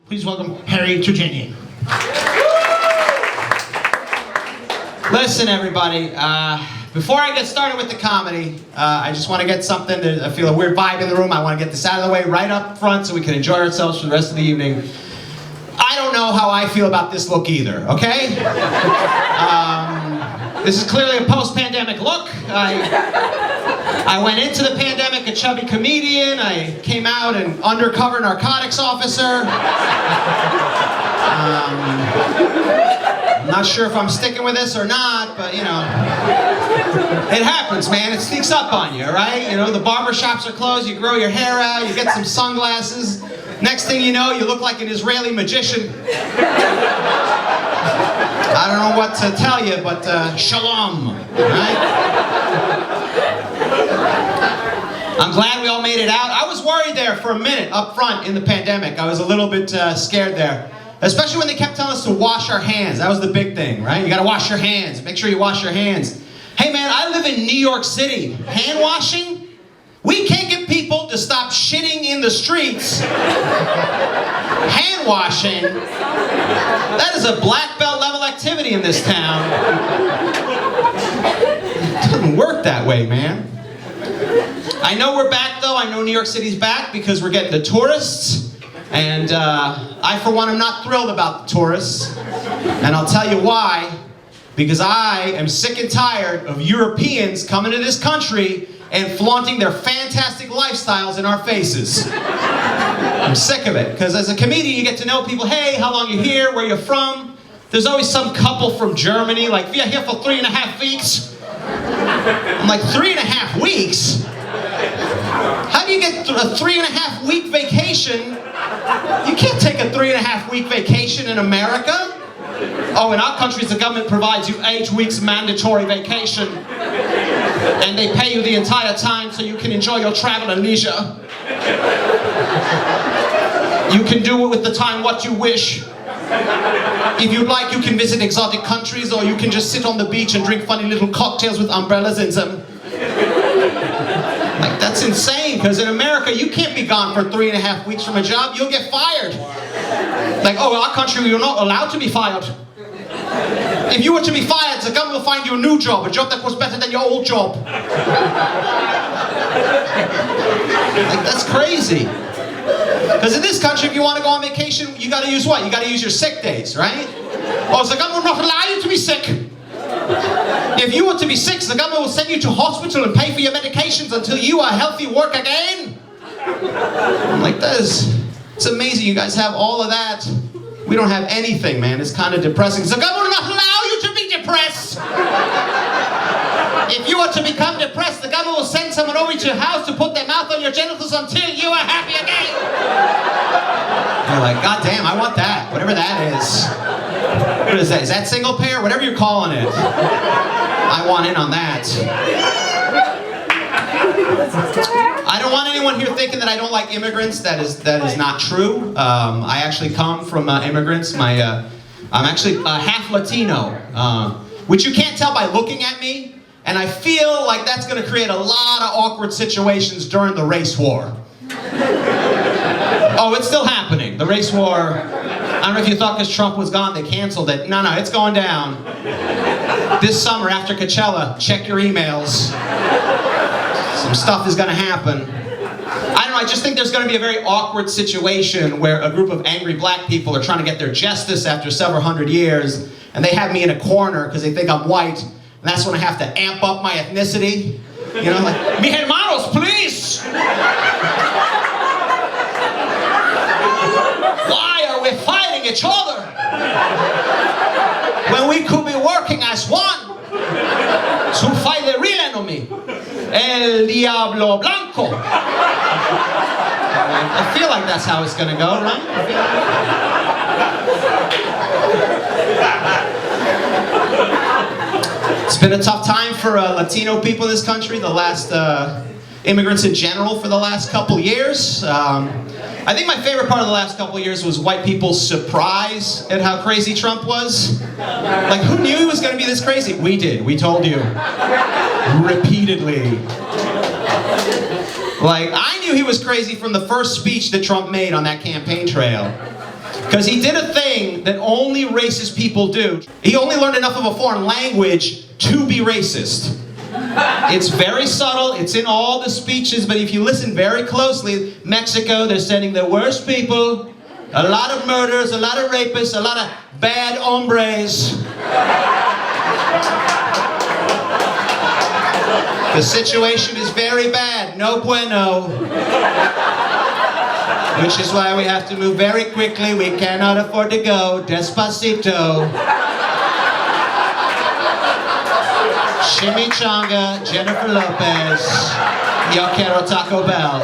Please welcome Harry Terjanian. Listen, everybody, before I get started with the comedy, I just want to get something. I feel a weird vibe in the room. I want to get this out of the way right up front so we can enjoy ourselves for the rest of the evening. I don't know how I feel about this look either, okay? This is clearly a post-pandemic look. I went into the pandemic a chubby comedian. I came out an undercover narcotics officer. I'm not sure if I'm sticking with this or not, but you know, it happens, man. It sneaks up on you, right? You know, the barbershops are closed, you grow your hair out, you get some sunglasses. Next thing you know, you look like an Israeli magician. I don't know what to tell you, but shalom, right? I'm glad we all made it out. I was worried there for a minute up front in the pandemic. I was a little bit scared there. Especially when they kept telling us to wash our hands. That was the big thing, right? You gotta wash your hands. Make sure you wash your hands. Hey man, I live in New York City. Hand washing? We can't get people to stop shitting in the streets. Hand washing? That is a black belt level activity in this town. It doesn't work that way, man. I know we're back though. I know New York City's back because we're getting the tourists. And I, for one, am not thrilled about the tourists. And I'll tell you why. Because I am sick and tired of Europeans coming to this country and flaunting their fantastic lifestyles in our faces. I'm sick of it. Because as a comedian, you get to know people. Hey, how long you here? Where you from? There's always some couple from Germany, like, yeah, here for 3.5 weeks. I'm like, 3.5 weeks? How do you get a 3.5 week vacation? You can't take a 3.5 week vacation in America. Oh, in our countries, the government provides you 8 weeks mandatory vacation. And they pay you the entire time so you can enjoy your travel and leisure. You can do it with the time what you wish. If you'd like, you can visit exotic countries, or you can just sit on the beach and drink funny little cocktails with umbrellas in them. Like, that's insane, because in America, you can't be gone for 3.5 weeks from a job. You'll get fired. Like, oh, in our country, you're not allowed to be fired. If you were to be fired, the government will find you a new job, a job that was better than your old job. Like, that's crazy. Because in this country, if you want to go on vacation, you got to use what? You got to use your sick days, right? Oh, so the government will not allow you to be sick. If you were to be sick, the government will send you to hospital and pay for your medications until you are healthy, work again. I'm like, it's amazing you guys have all of that. We don't have anything, man. It's kind of depressing. The government will not allow you to be depressed. If you were to become depressed, the government will send someone over to your house to put their mouth on your genitals until you are happy again. You're like, God damn, I want that. Whatever that is. What is that? Is that single payer? Whatever you're calling it. I want in on that. I don't want anyone here thinking that I don't like immigrants. That is not true. I actually come from immigrants. I'm actually half Latino, which you can't tell by looking at me. And I feel like that's going to create a lot of awkward situations during the race war. Oh, it's still happening. The race war, I don't know if you thought because Trump was gone, they canceled it. No, it's going down. This summer after Coachella, check your emails. Some stuff is going to happen. I don't know, I just think there's going to be a very awkward situation where a group of angry black people are trying to get their justice after several hundred years, and they have me in a corner because they think I'm white, and that's when I have to amp up my ethnicity. You know, like, mi hermanos, please! Why are we fighting each other? When we could be working as one to fight the real enemy, El Diablo Blanco. I feel like that's how it's gonna go, right? It's been a tough time for Latino people in this country, the last immigrants in general for the last couple years. I think my favorite part of the last couple of years was white people's surprise at how crazy Trump was. Like, who knew he was going to be this crazy? We did. We told you. Repeatedly. Like, I knew he was crazy from the first speech that Trump made on that campaign trail. Because he did a thing that only racist people do. He only learned enough of a foreign language to be racist. It's very subtle, it's in all the speeches, but if you listen very closely, Mexico, they're sending the worst people, a lot of murders, a lot of rapists, a lot of bad hombres. The situation is very bad, no bueno. Which is why we have to move very quickly, we cannot afford to go, despacito. Chimichanga, Jennifer Lopez, Yo quiero Taco Bell.